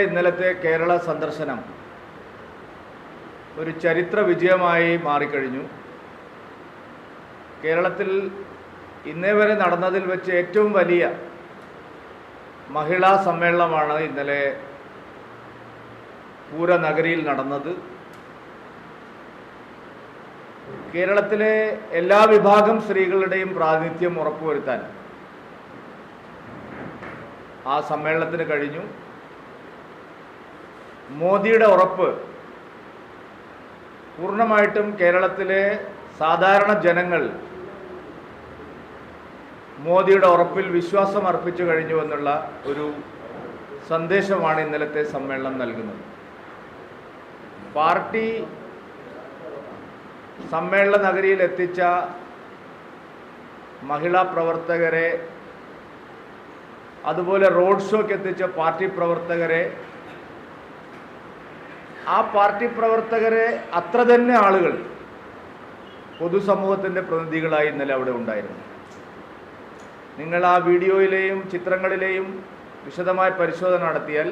ഇന്നലത്തെ കേരള സന്ദർശനം ഒരു ചരിത്ര വിജയമായി മാറിക്കഴിഞ്ഞു. കേരളത്തിൽ ഇന്നേ വരെ നടന്നതിൽ വെച്ച് ഏറ്റവും വലിയ മഹിളാ സമ്മേളനമാണ് ഇന്നലെ പൂരനഗരിയിൽ നടന്നത്. കേരളത്തിലെ എല്ലാ വിഭാഗം സ്ത്രീകളുടെയും പ്രാതിനിധ്യം ഉറപ്പുവരുത്താൻ ആ സമ്മേളനത്തിന് കഴിഞ്ഞു. മോദിയുടെ ഉറപ്പ് പൂർണ്ണമായിട്ടും കേരളത്തിലെ സാധാരണ ജനങ്ങൾ മോദിയുടെ ഉറപ്പിൽ വിശ്വാസം അർപ്പിച്ചു കഴിഞ്ഞു എന്നുള്ള ഒരു സന്ദേശമാണ് ഇന്നലത്തെ സമ്മേളനം നൽകുന്നത്. പാർട്ടി സമ്മേളന നഗരിയിൽ എത്തിച്ച മഹിളാ പ്രവർത്തകരെ, അതുപോലെ റോഡ് ഷോയ്ക്ക് എത്തിച്ച പാർട്ടി പ്രവർത്തകരെ, ആ പാർട്ടി പ്രവർത്തകരെ അത്ര തന്നെ ആളുകൾ പൊതുസമൂഹത്തിൻ്റെ പ്രതിനിധികളായി ഇന്നലെ അവിടെ ഉണ്ടായിരുന്നു. നിങ്ങൾ ആ വീഡിയോയിലെയും ചിത്രങ്ങളിലെയും വിശദമായ പരിശോധന നടത്തിയാൽ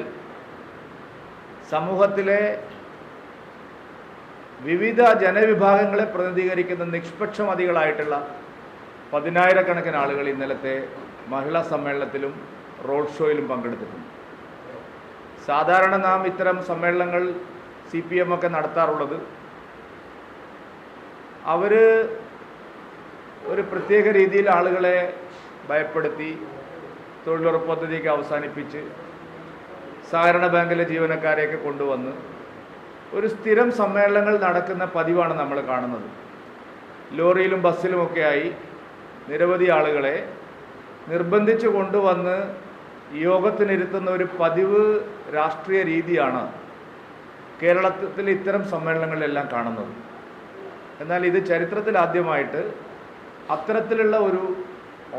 സമൂഹത്തിലെ വിവിധ ജനവിഭാഗങ്ങളെ പ്രതിനിധീകരിക്കുന്ന നിഷ്പക്ഷമതികളായിട്ടുള്ള 10,000-കണക്കിന് ആളുകൾ ഇന്നലത്തെ മഹിളാ സമ്മേളനത്തിലും റോഡ് ഷോയിലും പങ്കെടുത്തിട്ടുണ്ട്. സാധാരണ നാം ഇത്തരം സമ്മേളനങ്ങൾ CPM ഒക്കെ നടത്താറുള്ളത് അവർ ഒരു പ്രത്യേക രീതിയിൽ ആളുകളെ ഭയപ്പെടുത്തി തൊഴിലുറപ്പ് പദ്ധതിയൊക്കെ അവസാനിപ്പിച്ച് സഹകരണ ബാങ്കിലെ ജീവനക്കാരെയൊക്കെ കൊണ്ടുവന്ന് ഒരു സ്ഥിരം സമ്മേളനങ്ങൾ നടക്കുന്ന പതിവാണ് നമ്മൾ കാണുന്നത്. ലോറിയിലും ബസ്സിലുമൊക്കെയായി നിരവധി ആളുകളെ നിർബന്ധിച്ച് കൊണ്ടുവന്ന് യോഗത്തിനിരുത്തുന്ന ഒരു പതിവ് രാഷ്ട്രീയ രീതിയാണ് കേരളത്തിൽ ഇത്തരം സമ്മേളനങ്ങളിലെല്ലാം കാണുന്നത്. എന്നാൽ ഇത് ചരിത്രത്തിൽ ആദ്യമായിട്ട് അത്തരത്തിലുള്ള ഒരു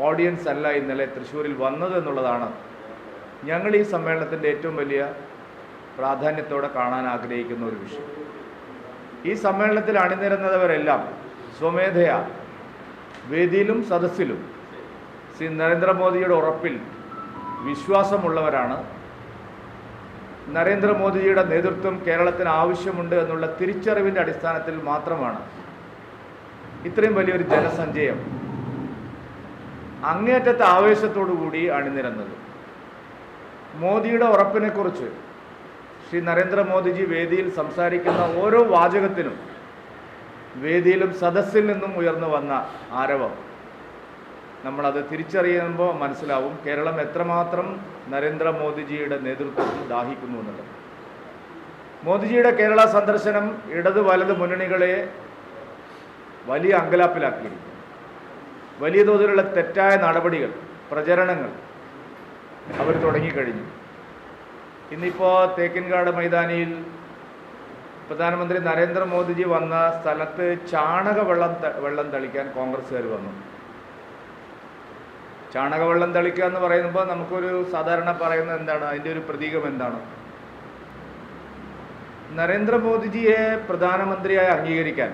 ഓഡിയൻസ് അല്ല ഇന്നലെ തൃശ്ശൂരിൽ വന്നത് എന്നുള്ളതാണ് ഞങ്ങൾ ഈ സമ്മേളനത്തിൻ്റെ ഏറ്റവും വലിയ പ്രാധാന്യത്തോടെ കാണാൻ ആഗ്രഹിക്കുന്ന ഒരു വിഷയം. ഈ സമ്മേളനത്തിൽ അണിനിരന്നവരെല്ലാം സ്വമേധയാ വേദിയിലും സദസ്സിലും ശ്രീ നരേന്ദ്രമോദിയുടെ ഉറപ്പിൽ വിശ്വാസമുള്ളവരാണ്. നരേന്ദ്രമോദിജിയുടെ നേതൃത്വം കേരളത്തിന് ആവശ്യമുണ്ട് എന്നുള്ള തിരിച്ചറിവിൻ്റെ അടിസ്ഥാനത്തിൽ മാത്രമാണ് ഇത്രയും വലിയൊരു ജനസഞ്ചയം അങ്ങേയറ്റത്തെ ആവേശത്തോടു കൂടി അണിനിരന്നത്. മോദിയുടെ ഉറപ്പിനെക്കുറിച്ച് ശ്രീ നരേന്ദ്രമോദിജി വേദിയിൽ സംസാരിക്കുന്ന ഓരോ വാചകത്തിനും വേദിയിലും സദസ്സിൽ നിന്നും ഉയർന്നു വന്ന ആരവം നമ്മളത് തിരിച്ചറിയുമ്പോൾ മനസ്സിലാവും കേരളം എത്രമാത്രം നരേന്ദ്രമോദിജിയുടെ നേതൃത്വത്തിൽ ദാഹിക്കുന്നു എന്നുള്ളത്. മോദിജിയുടെ കേരള സന്ദർശനം ഇടത് വലത് മുന്നണികളെ വലിയ അങ്കലാപ്പിലാക്കിയിരിക്കുന്നു. വലിയ തോതിലുള്ള തെറ്റായ നടപടികൾ, പ്രചരണങ്ങൾ അവർ തുടങ്ങിക്കഴിഞ്ഞു. ഇന്നിപ്പോൾ തേക്കിൻകാട് മൈതാനിയിൽ പ്രധാനമന്ത്രി നരേന്ദ്രമോദിജി വന്ന സ്ഥലത്ത് വെള്ളം തളിക്കാൻ കോൺഗ്രസ്സുകാർ വന്നു. ചാണകവെള്ളം തളിക്കുക എന്ന് പറയുമ്പോൾ നമുക്കൊരു സാധാരണ പറയുന്നത് എന്താണ്, അതിൻ്റെ ഒരു പ്രതീകം എന്താണ്? നരേന്ദ്രമോദിജിയെ പ്രധാനമന്ത്രിയായി അംഗീകരിക്കാൻ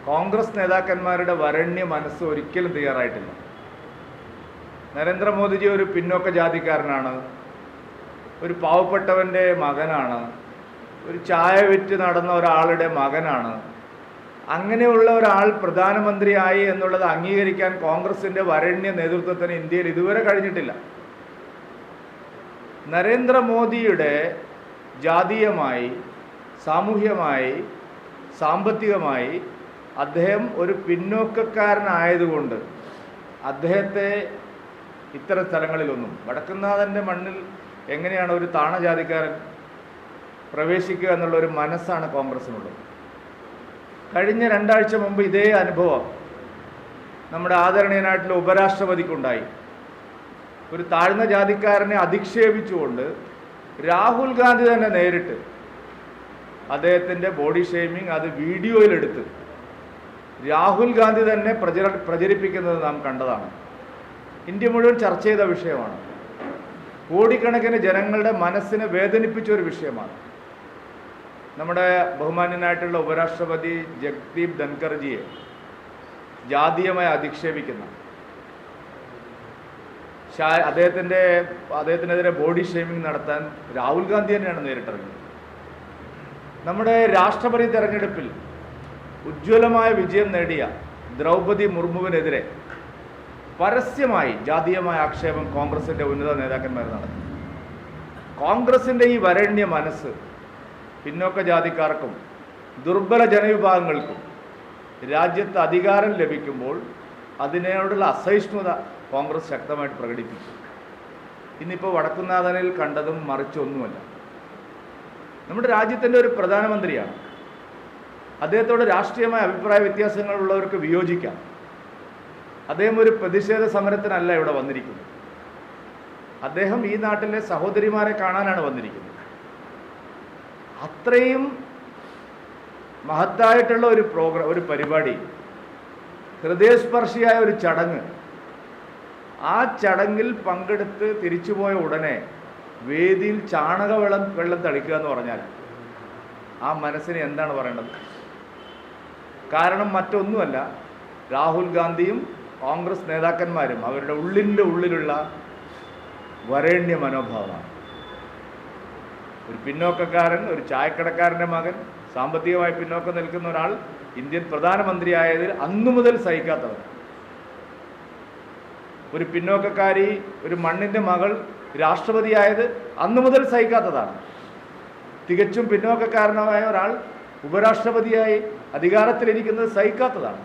കോൺഗ്രസ് നേതാക്കന്മാരുടെ വരണ്യ മനസ്സ് ഒരിക്കലും തയ്യാറായിട്ടില്ല. നരേന്ദ്രമോദിജി ഒരു പിന്നോക്ക ജാതിക്കാരനാണ്, ഒരു പാവപ്പെട്ടവൻ്റെ മകനാണ്, ഒരു ചായ വിറ്റ് നടന്ന ഒരാളുടെ മകനാണ്. അങ്ങനെയുള്ള ഒരാൾ പ്രധാനമന്ത്രിയായി എന്നുള്ളത് അംഗീകരിക്കാൻ കോൺഗ്രസിൻ്റെ വരണ്യ നേതൃത്വത്തിന് ഇന്ത്യയിൽ ഇതുവരെ കഴിഞ്ഞിട്ടില്ല. നരേന്ദ്രമോദിയുടെ ജാതീയമായി, സാമൂഹ്യമായി, സാമ്പത്തികമായി അദ്ദേഹം ഒരു പിന്നോക്കക്കാരനായതുകൊണ്ട് അദ്ദേഹത്തെ ഇത്തരം സ്ഥലങ്ങളിലൊന്നും, വടക്കുന്നാഥൻ്റെ മണ്ണിൽ എങ്ങനെയാണ് ഒരു താണജാതിക്കാരൻ പ്രവേശിക്കുക എന്നുള്ളൊരു മനസ്സാണ് കോൺഗ്രസിനുള്ളത്. കഴിഞ്ഞ 2 ആഴ്ച മുമ്പ് ഇതേ അനുഭവം നമ്മുടെ ആദരണീയനായിട്ടുള്ള ഉപരാഷ്ട്രപതിക്കുണ്ടായി. ഒരു താഴ്ന്ന ജാതിക്കാരനെ അധിക്ഷേപിച്ചുകൊണ്ട് രാഹുൽ ഗാന്ധി തന്നെ നേരിട്ട് അദ്ദേഹത്തിൻ്റെ ബോഡി ഷെയ്മിങ് അത് വീഡിയോയിലെടുത്ത് രാഹുൽ ഗാന്ധി തന്നെ പ്രചരിപ്പിക്കുന്നത് നാം കണ്ടതാണ്. ഇന്ത്യ മുഴുവൻ ചർച്ച ചെയ്ത വിഷയമാണ്. കോടിക്കണക്കിന് ജനങ്ങളുടെ മനസ്സിനെ വേദനിപ്പിച്ച ഒരു വിഷയമാണ്. നമ്മുടെ ബഹുമാന്യനായിട്ടുള്ള ഉപരാഷ്ട്രപതി ജഗ്ദീപ് ധൻകർജിയെ ജാതീയമായി അധിക്ഷേപിക്കുന്ന അദ്ദേഹത്തിനെതിരെ ബോഡി ഷെയ്മിംഗ് നടത്താൻ രാഹുൽ ഗാന്ധി തന്നെയാണ് നേരിട്ടിറങ്ങിയത്. നമ്മുടെ രാഷ്ട്രപതി തെരഞ്ഞെടുപ്പിൽ ഉജ്ജ്വലമായ വിജയം നേടിയ ദ്രൗപദി മുർമുവിനെതിരെ പരസ്യമായി ജാതീയമായ ആക്ഷേപം കോൺഗ്രസിൻ്റെ ഉന്നത നേതാക്കന്മാർ നടത്തി. കോൺഗ്രസിൻ്റെ ഈ വരണ്യ മനസ്സ് പിന്നോക്ക ജാതിക്കാർക്കും ദുർബല ജനവിഭാഗങ്ങൾക്കും രാജ്യത്ത് അധികാരം ലഭിക്കുമ്പോൾ അതിനോടുള്ള അസഹിഷ്ണുത കോൺഗ്രസ് ശക്തമായിട്ട് പ്രകടിപ്പിച്ചു. ഇന്നിപ്പോൾ വടക്കുന്നാഥനിൽ കണ്ടതും മറിച്ചൊന്നുമല്ല. നമ്മുടെ രാജ്യത്തിൻ്റെ ഒരു പ്രധാനമന്ത്രിയാണ്. അദ്ദേഹത്തോട് രാഷ്ട്രീയമായ അഭിപ്രായ വ്യത്യാസങ്ങളുള്ളവർക്ക് വിയോജിക്കാം. അദ്ദേഹം ഒരു പ്രതിഷേധ സമരത്തിനല്ല ഇവിടെ വന്നിരിക്കുന്നത്. അദ്ദേഹം ഈ നാട്ടിലെ സഹോദരിമാരെ കാണാനാണ് വന്നിരിക്കുന്നത്. അത്രയും മഹത്തായിട്ടുള്ള ഒരു പരിപാടി, ഹൃദയസ്പർശിയായ ഒരു ചടങ്ങ്. ആ ചടങ്ങിൽ പങ്കെടുത്ത് തിരിച്ചുപോയ ഉടനെ വേദിയിൽ വെള്ളം തളിക്കുക എന്ന് പറഞ്ഞാൽ ആ മനസ്സിന് എന്താണ് പറയേണ്ടത്? കാരണം മറ്റൊന്നുമല്ല, രാഹുൽ ഗാന്ധിയും കോൺഗ്രസ് നേതാക്കന്മാരും അവരുടെ ഉള്ളിലുള്ള വരേണ്യ മനോഭാവമാണ്. ഒരു പിന്നോക്കക്കാരൻ, ഒരു ചായക്കടക്കാരൻ്റെ മകൻ, സാമ്പത്തികമായി പിന്നോക്കം നിൽക്കുന്ന ഒരാൾ ഇന്ത്യൻ പ്രധാനമന്ത്രിയായതിൽ അന്നു മുതൽ സഹിക്കാത്തവർ. ഒരു പിന്നോക്കക്കാരി, ഒരു മണ്ണിൻ്റെ മകൾ രാഷ്ട്രപതിയായത് അന്നു മുതൽ സഹിക്കാത്തതാണ്. തികച്ചും പിന്നോക്കക്കാരനായ ഒരാൾ ഉപരാഷ്ട്രപതിയായി അധികാരത്തിലിരിക്കുന്നത് സഹിക്കാത്തതാണ്.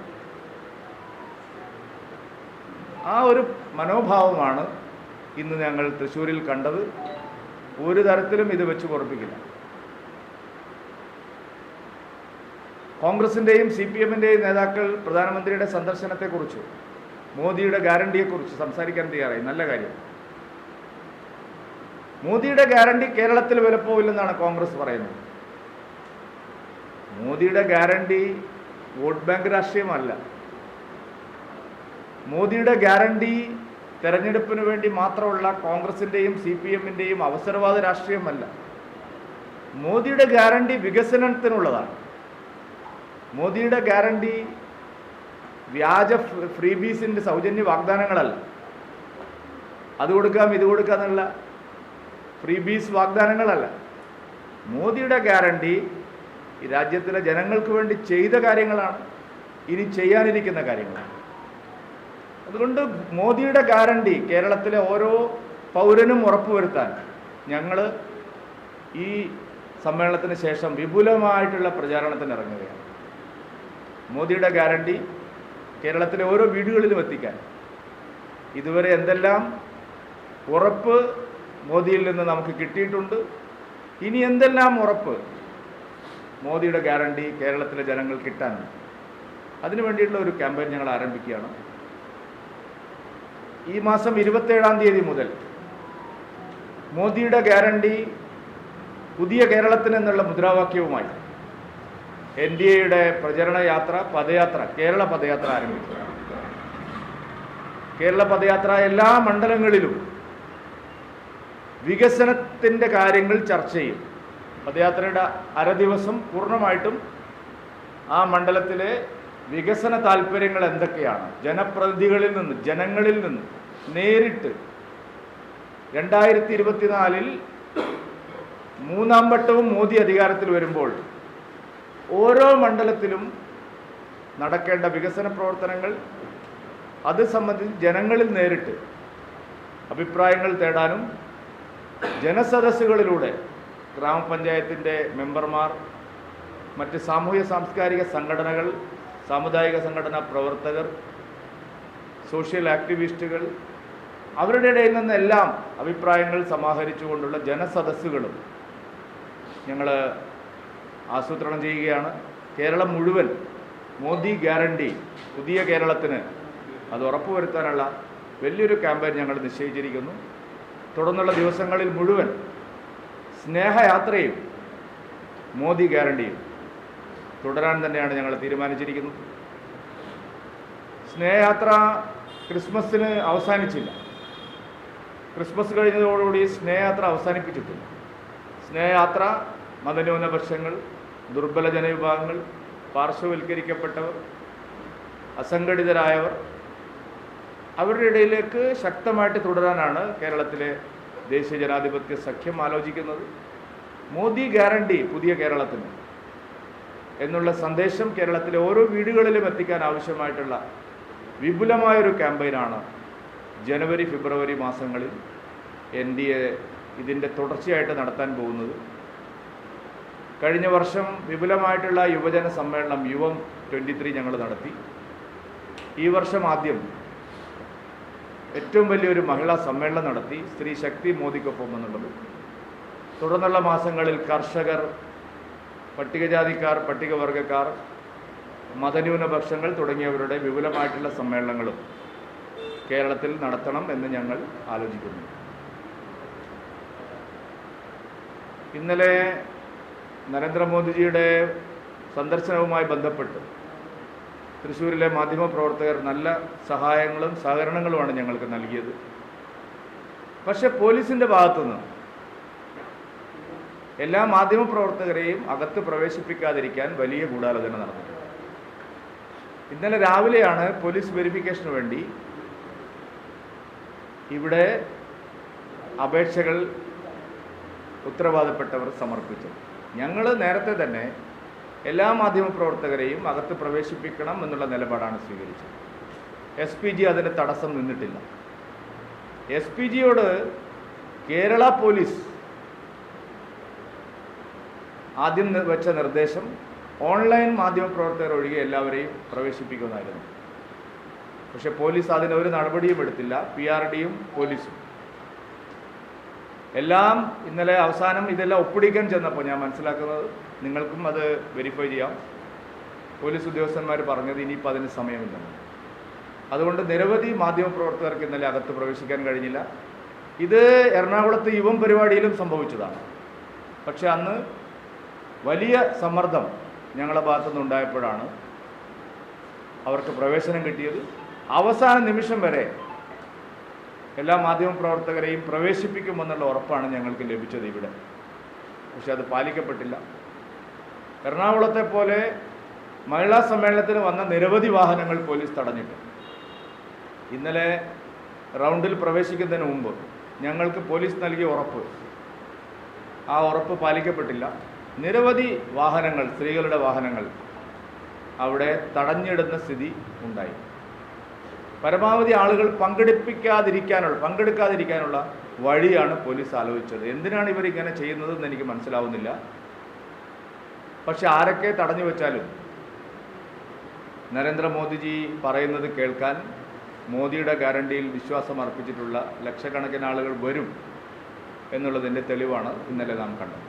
ആ ഒരു മനോഭാവമാണ് ഇന്ന് ഞങ്ങൾ തൃശ്ശൂരിൽ കണ്ടത്. ഒരു തരത്തിലും ഇത് വെച്ച് പൊറപ്പിക്കില്ല. കോൺഗ്രസിൻ്റെയും CPM-ൻ്റെയും നേതാക്കൾ പ്രധാനമന്ത്രിയുടെ സന്ദർശനത്തെക്കുറിച്ച്, മോദിയുടെ ഗ്യാരണ്ടിയെക്കുറിച്ച് സംസാരിക്കാൻ തയ്യാറായി. നല്ല കാര്യം. മോദിയുടെ ഗ്യാരണ്ടി കേരളത്തിൽ വിലപ്പോവില്ലെന്നാണ് കോൺഗ്രസ് പറയുന്നത്. മോദിയുടെ ഗ്യാരണ്ടി വോട്ട് ബാങ്ക് രാഷ്ട്രീയമല്ല. മോദിയുടെ ഗ്യാരണ്ടി തെരഞ്ഞെടുപ്പിന് വേണ്ടി മാത്രമുള്ള കോൺഗ്രസിൻ്റെയും CPM-ൻ്റെയും അവസരവാദ രാഷ്ട്രീയമല്ല. മോദിയുടെ ഗ്യാരണ്ടി വികസനത്തിനുള്ളതാണ്. മോദിയുടെ ഗ്യാരണ്ടി വ്യാജ ഫ്രീബീസിൻ്റെ സൗജന്യ വാഗ്ദാനങ്ങളല്ല. അത് കൊടുക്കാം ഇത് കൊടുക്കാം എന്നുള്ള ഫ്രീബീസ് വാഗ്ദാനങ്ങളല്ല. മോദിയുടെ ഗ്യാരണ്ടി ഈ രാജ്യത്തിലെ ജനങ്ങൾക്ക് വേണ്ടി ചെയ്ത കാര്യങ്ങളാണ്, ഇനി ചെയ്യാനിരിക്കുന്ന കാര്യങ്ങളാണ്. അതുകൊണ്ട് മോദിയുടെ ഗ്യാരണ്ടി കേരളത്തിലെ ഓരോ പൗരനും ഉറപ്പുവരുത്താൻ ഞങ്ങൾ ഈ സമ്മേളനത്തിന് ശേഷം വിപുലമായിട്ടുള്ള പ്രചാരണത്തിന് ഇറങ്ങുകയാണ്. മോദിയുടെ ഗ്യാരണ്ടി കേരളത്തിലെ ഓരോ വീടുകളിലും എത്തിക്കാൻ ഇതുവരെ എന്തെല്ലാം ഉറപ്പ് മോദിയിൽ നിന്ന് നമുക്ക് കിട്ടിയിട്ടുണ്ട്, ഇനി എന്തെല്ലാം ഉറപ്പ് മോദിയുടെ ഗ്യാരണ്ടി കേരളത്തിലെ ജനങ്ങൾ കിട്ടാനുണ്ട്. അതിനു വേണ്ടിയിട്ടുള്ള ഒരു ക്യാമ്പയിൻ ഞങ്ങൾ ആരംഭിക്കുകയാണ്. ഈ മാസം 27-ാം തീയതി മുതൽ മോദിയുടെ ഗ്യാരണ്ടി പുതിയ കേരളത്തിന് എന്നുള്ള മുദ്രാവാക്യവുമായി NDAയുടെ പ്രചരണ യാത്ര, കേരള പദയാത്ര ആരംഭിച്ചു. കേരള പദയാത്ര എല്ലാ മണ്ഡലങ്ങളിലും വികസനത്തിൻ്റെ കാര്യങ്ങൾ ചർച്ച ചെയ്യും. പദയാത്രയുടെ ദിവസം പൂർണ്ണമായിട്ടും ആ മണ്ഡലത്തിലെ വികസന താല്പര്യങ്ങൾ എന്തൊക്കെയാണ് ജനപ്രതിനിധികളിൽ നിന്ന്, ജനങ്ങളിൽ നിന്ന് നേരിട്ട് 2024-ൽ മൂന്നാം വട്ടവും മോദി അധികാരത്തിൽ വരുമ്പോൾ ഓരോ മണ്ഡലത്തിലും നടക്കേണ്ട വികസന പ്രവർത്തനങ്ങൾ അത് സംബന്ധിച്ച് ജനങ്ങളിൽ നേരിട്ട് അഭിപ്രായങ്ങൾ തേടാനും ജനസദസ്സുകളിലൂടെ ഗ്രാമപഞ്ചായത്തിൻ്റെ മെമ്പർമാർ, മറ്റ് സാമൂഹ്യ സാംസ്കാരിക സംഘടനകൾ, സാമുദായിക സംഘടനാ പ്രവർത്തകർ, സോഷ്യൽ ആക്ടിവിസ്റ്റുകൾ, അവരുടെ ഇടയിൽ നിന്നെല്ലാം അഭിപ്രായങ്ങൾ സമാഹരിച്ചുകൊണ്ടുള്ള ജനസദസ്സുകളും ഞങ്ങൾ ആസൂത്രണം ചെയ്യുകയാണ്. കേരളം മുഴുവൻ മോദി ഗ്യാരണ്ടി പുതിയ കേരളത്തിന് അത് ഉറപ്പുവരുത്താനുള്ള വലിയൊരു ക്യാമ്പയിൻ ഞങ്ങൾ നിശ്ചയിച്ചിരിക്കുന്നു. തുടർന്നുള്ള ദിവസങ്ങളിൽ മുഴുവൻ സ്നേഹയാത്രയും മോദി ഗ്യാരണ്ടിയും തുടരാൻ തന്നെയാണ് ഞങ്ങൾ തീരുമാനിച്ചിരിക്കുന്നത്. സ്നേഹയാത്ര ക്രിസ്മസിന് അവസാനിച്ചില്ല. ക്രിസ്മസ് കഴിഞ്ഞതോടുകൂടി സ്നേഹയാത്ര അവസാനിപ്പിച്ചിട്ടില്ല. സ്നേഹയാത്ര മതന്യൂനപക്ഷങ്ങൾ, ദുർബല ജനവിഭാഗങ്ങൾ, പാർശ്വവൽക്കരിക്കപ്പെട്ടവർ, അസംഘടിതരായവർ, അവരുടെ ഇടയിലേക്ക് ശക്തമായിട്ട് തുടരാനാണ് കേരളത്തിലെ ദേശീയ ജനാധിപത്യ സഖ്യം ആലോചിക്കുന്നത്. മോദി ഗ്യാരണ്ടി പുതിയ കേരളത്തിന് എന്നുള്ള സന്ദേശം കേരളത്തിലെ ഓരോ വീടുകളിലും എത്തിക്കാൻ ആവശ്യമായിട്ടുള്ള വിപുലമായൊരു ക്യാമ്പയിനാണ് ജനുവരി ഫെബ്രുവരി മാസങ്ങളിൽ NDA ഇതിൻ്റെ തുടർച്ചയായിട്ട് നടത്താൻ പോകുന്നത്. കഴിഞ്ഞ വർഷം വിപുലമായിട്ടുള്ള യുവജന സമ്മേളനം യുവം 23 ഞങ്ങൾ നടത്തി. ഈ വർഷം ആദ്യം ഏറ്റവും വലിയൊരു മഹിളാ സമ്മേളനം നടത്തി, സ്ത്രീ ശക്തി മോദിക്കൊപ്പം എന്നുള്ളത്. തുടർന്നുള്ള മാസങ്ങളിൽ കർഷകർ, പട്ടികജാതിക്കാർ, പട്ടികവർഗക്കാർ, മതന്യൂനപക്ഷങ്ങൾ തുടങ്ങിയവരുടെ വിപുലമായിട്ടുള്ള സമ്മേളനങ്ങളും കേരളത്തിൽ നടത്തണം എന്ന് ഞങ്ങൾ ആലോചിക്കുന്നു. ഇന്നലെ നരേന്ദ്രമോദിജിയുടെ സന്ദർശനവുമായി ബന്ധപ്പെട്ട് തൃശ്ശൂരിലെ മാധ്യമപ്രവർത്തകർ നല്ല സഹായങ്ങളും സഹകരണങ്ങളുമാണ് ഞങ്ങൾക്ക് നൽകിയത്. പക്ഷേ പോലീസിൻ്റെ ഭാഗത്തുനിന്ന് എല്ലാ മാധ്യമപ്രവർത്തകരെയും അകത്ത് പ്രവേശിപ്പിക്കാതിരിക്കാൻ വലിയ ഗൂഢാലോചന നടന്നിട്ടുണ്ട്. ഇന്നലെ രാവിലെയാണ് പോലീസ് വെരിഫിക്കേഷന് വേണ്ടി ഇവിടെ അപേക്ഷകൾ ഉത്തരവാദപ്പെട്ടവർ സമർപ്പിച്ചത്. ഞങ്ങൾ നേരത്തെ തന്നെ എല്ലാ മാധ്യമപ്രവർത്തകരെയും അകത്ത് പ്രവേശിപ്പിക്കണം എന്നുള്ള നിലപാടാണ് സ്വീകരിച്ചത്. SPG അതിന് തടസ്സം നിന്നിട്ടില്ല. SPGയോട് കേരള പോലീസ് ആദ്യം വെച്ച നിർദ്ദേശം ഓൺലൈൻ മാധ്യമപ്രവർത്തകർ ഒഴികെ എല്ലാവരെയും പ്രവേശിപ്പിക്കുമെന്നായിരുന്നു. പക്ഷേ പോലീസ് അതിന് ഒരു നടപടിയും എടുത്തില്ല. PRDയും പോലീസും എല്ലാം ഇന്നലെ അവസാനം ഇതെല്ലാം ഒപ്പിടിക്കാൻ ചെന്നപ്പോൾ ഞാൻ മനസ്സിലാക്കുന്നത്, നിങ്ങൾക്കും അത് വെരിഫൈ ചെയ്യാം, പോലീസ് ഉദ്യോഗസ്ഥന്മാർ പറഞ്ഞത് ഇനിയിപ്പോൾ അതിന് സമയമില്ലെന്ന്. അതുകൊണ്ട് നിരവധി മാധ്യമപ്രവർത്തകർക്ക് ഇന്നലെ അകത്ത് പ്രവേശിക്കാൻ കഴിഞ്ഞില്ല. ഇത് എറണാകുളത്ത് യുവം പരിപാടിയിലും സംഭവിച്ചതാണ്. പക്ഷെ അന്ന് വലിയ സമ്മർദ്ദം ഞങ്ങളുടെ ഭാഗത്തുനിന്നുണ്ടായപ്പോഴാണ് അവർക്ക് പ്രവേശനം കിട്ടിയത്. അവസാന നിമിഷം വരെ എല്ലാ മാധ്യമപ്രവർത്തകരെയും പ്രവേശിപ്പിക്കുമെന്നുള്ള ഉറപ്പാണ് ഞങ്ങൾക്ക് ലഭിച്ചത് ഇവിടെ. പക്ഷെ അത് പാലിക്കപ്പെട്ടില്ല. എറണാകുളത്തെ പോലെ മഹിളാ സമ്മേളനത്തിന് വന്ന നിരവധി വാഹനങ്ങൾ പോലീസ് തടഞ്ഞിട്ട് ഇന്നലെ റൗണ്ടിൽ പ്രവേശിക്കുന്നതിന് മുമ്പ് ഞങ്ങൾക്ക് പോലീസ് നൽകിയ ഉറപ്പ്, ആ ഉറപ്പ് പാലിക്കപ്പെട്ടില്ല. നിരവധി വാഹനങ്ങൾ, സ്ത്രീകളുടെ വാഹനങ്ങൾ അവിടെ തടഞ്ഞിടുന്ന സ്ഥിതി ഉണ്ടായി. പരമാവധി ആളുകൾ പങ്കെടുക്കാതിരിക്കാനുള്ള വഴിയാണ് പോലീസ് ആലോചിച്ചത്. എന്തിനാണ് ഇവരിങ്ങനെ ചെയ്യുന്നതെന്ന് എനിക്ക് മനസ്സിലാവുന്നില്ല. പക്ഷെ ആരൊക്കെ തടഞ്ഞു വെച്ചാലും നരേന്ദ്രമോദിജി പറയുന്നത് കേൾക്കാൻ മോദിയുടെ ഗ്യാരണ്ടിയിൽ വിശ്വാസം അർപ്പിച്ചിട്ടുള്ള ലക്ഷക്കണക്കിന് ആളുകൾ വരും എന്നുള്ളതിൻ്റെ തെളിവാണ് ഇന്നലെ നാം കണ്ടത്.